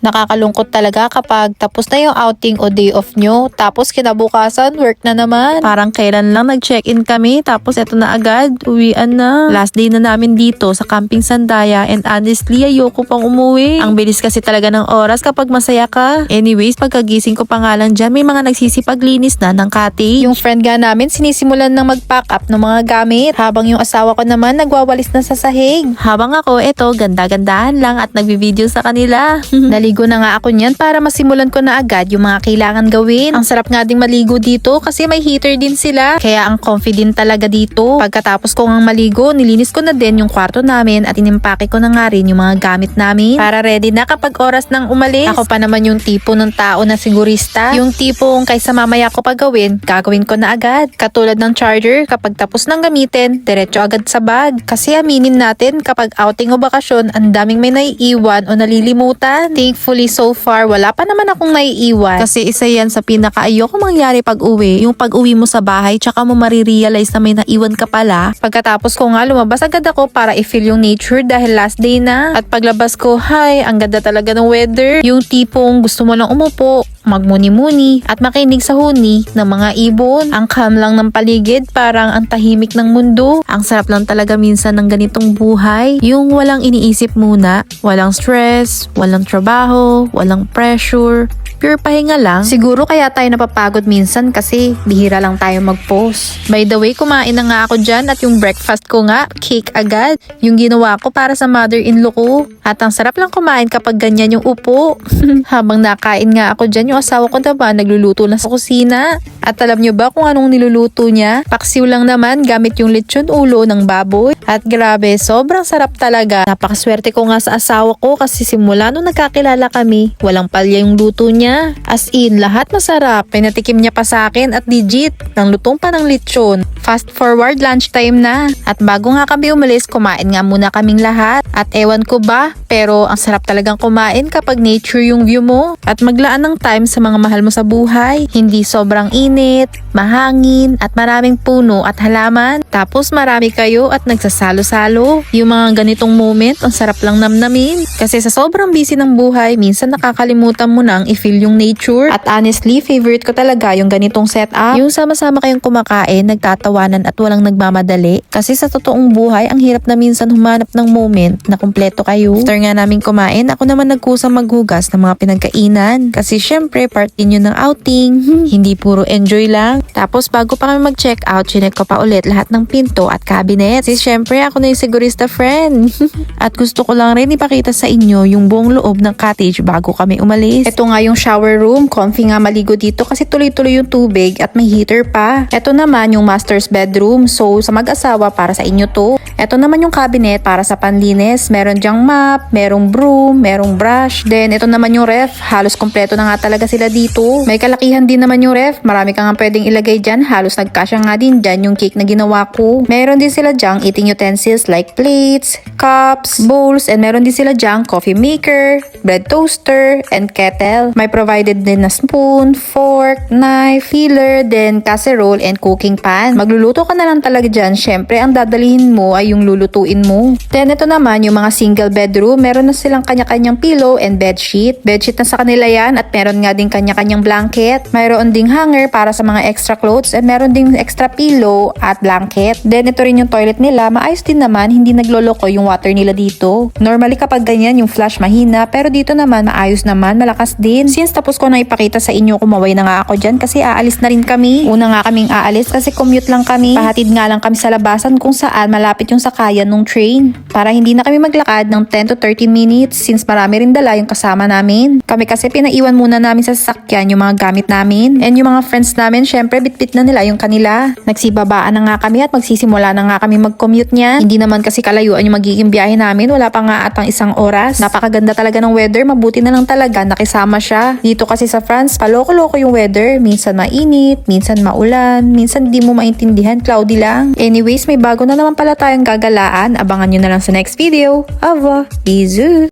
Nakakalungkot talaga kapag tapos na yung outing o day off nyo, tapos kinabukasan, work na naman. Parang kailan lang nag-check-in kami, tapos eto na agad, uwian na. Last day na namin dito sa Camping Sandaya and honestly, ayoko pang umuwi. Ang bilis kasi talaga ng oras kapag masaya ka. Anyways, pagkagising ko pa nga lang dyan, may mga nagsisipaglinis na ng cottage. Yung friend nga namin, sinisimulan ng mag-pack up ng mga gamit, habang yung asawa ko naman nagwawalis na sa sahig. Habang ako, eto, ganda-gandahan lang at nagbi-video sa kanila. Naligo na nga ako niyan para masimulan ko na agad yung mga kailangan gawin. Ang sarap nga ding maligo dito kasi may heater din sila. Kaya ang confident talaga dito. Pagkatapos ko ngang maligo, nilinis ko na din yung kwarto namin at inimpake ko na nga rin yung mga gamit namin para ready na kapag oras ng umalis. Ako pa naman yung tipo ng tao na sigurista. Yung tipong kaysa mamaya ko pa gawin, gagawin ko na agad. Katulad ng charger, kapag tapos nang gamitin, diretso agad sa bag. Kasi aminin natin, kapag outing o bakasyon, ang daming may naiiwan o nalilimutan. Thankfully so far, wala pa naman akong naiiwan. Kasi isa yan sa pinaka-ayoko mangyari pag uwi. Yung pag uwi mo sa bahay, tsaka mo marirealize na may naiwan ka pala. Pagkatapos ko nga, lumabas agad ako para i-feel yung nature dahil last day na. At paglabas ko, hi, ang ganda talaga ng weather. Yung tipong gusto mo lang umupo, magmuni-muni at makinig sa huni ng mga ibon. Ang calm lang ng paligid, parang ang tahimik ng mundo. Ang sarap lang talaga minsan ng ganitong buhay. Yung walang iniisip muna, walang stress, walang trabaho, walang pressure. Pure pahinga lang. Siguro kaya tayo napapagod minsan kasi bihira lang tayo mag-post. By the way, kumain na nga ako dyan at yung breakfast ko nga, cake agad. Yung ginawa ko para sa mother-in-law ko. At ang sarap lang kumain kapag ganyan yung upo. Habang nakain nga ako dyan, yung asawa ko naman nagluluto na sa kusina. At alam nyo ba kung anong niluluto niya? Paksiw lang naman gamit yung lechon ulo ng baboy. At grabe, sobrang sarap talaga. Napakaswerte ko nga sa asawa ko kasi simula nung nagkakilala kami, walang palya yung luto niya. As in, lahat masarap. Pinatikim niya pa sa akin at legit, nang lutong pa ng lechon. Fast forward, lunchtime na. At bago nga kami umalis, kumain nga muna kaming lahat. At ewan ko ba, pero ang sarap talagang kumain kapag nature yung view mo. At maglaan ng time sa mga mahal mo sa buhay. Hindi sobrang init, mahangin, at maraming puno at halaman. Tapos marami kayo at nagsasalo-salo. Yung mga ganitong moment, ang sarap lang namnamin. Kasi sa sobrang busy ng buhay, minsan nakakalimutan mo nang i-feel yung nature. At honestly, favorite ko talaga yung ganitong setup. Yung sama-sama kayong kumakain, nagtatawanan at walang nagmamadali. Kasi sa totoong buhay, ang hirap na minsan humanap ng moment na kumpleto kayo. After nga namin kumain, ako naman nagkusang maghugas ng mga pinagkainan. Kasi syempre, part din yun ng outing. Hindi puro enjoy lang. Tapos bago pa kami mag-check out, chinek ko pa ulit lahat ng pinto at cabinet. Kasi syempre, ako na yung sigurista friend. At gusto ko lang rin ipakita sa inyo yung buong loob ng cottage bago kami umalis. Ito nga yung shower room. Comfy nga maligo dito kasi tuloy-tuloy yung tubig at may heater pa. Ito naman yung master's bedroom. So, sa mag-asawa para sa inyo to. Ito naman yung cabinet para sa panlinis. Meron dyang mop, merong broom, merong brush. Then, ito naman yung ref. Halos kompleto na nga talaga sila dito. May kalakihan din naman yung ref. Marami ka nga pwedeng ilagay dyan. Halos nagkasya nga din dyan yung cake na ginawa ko. Meron din sila dyang eating utensils like plates, cups, bowls, and meron din sila dyang coffee maker, bread toaster, and kettle. May provided din na spoon, fork, knife, peeler, then casserole, and cooking pan. Magluluto ka na lang talaga dyan. Syempre, ang dadalihin mo ay yung lulutuin mo. Then, ito naman yung mga single bedroom. Meron na silang kanya-kanyang pillow and bedsheet. Bedsheet na sa kanila yan at meron nga din kanya-kanyang blanket. Mayroon ding hanger para sa mga extra clothes and meron ding extra pillow at blanket. Then, ito rin yung toilet nila. Maayos din naman, hindi nagloloko yung water nila dito. Normally, kapag ganyan, yung flush mahina, pero dito naman, maayos naman, malakas din. Since tapos ko na ipakita sa inyo, kumaway na nga ako dyan kasi aalis na rin kami. Una nga kaming aalis kasi commute lang kami. Pahatid nga lang kami sa labasan kung saan malapit yung sakayan ng train. Para hindi na kami maglakad ng 10 to 13 minutes since marami rin dala yung kasama namin. Kami kasi pinaiwan muna namin sa sasakyan yung mga gamit namin. And yung mga friends namin, syempre bitbit na nila yung kanila. Nagsibabaan na nga kami at magsisimula na nga kami mag-commute niya. Hindi naman kasi kalayuan yung magiging biyahe namin. Wala pa nga atang isang oras. Napakaganda talaga ng weather. Mabuti na lang talaga nakisama siya. Dito kasi sa France, paloko-loko yung weather. Minsan mainit, minsan maulan, minsan di mo maintindihan, cloudy lang. Anyways, may bago na naman pala tayong gagalaan. Abangan nyo na lang sa next video. Ava! Bisous!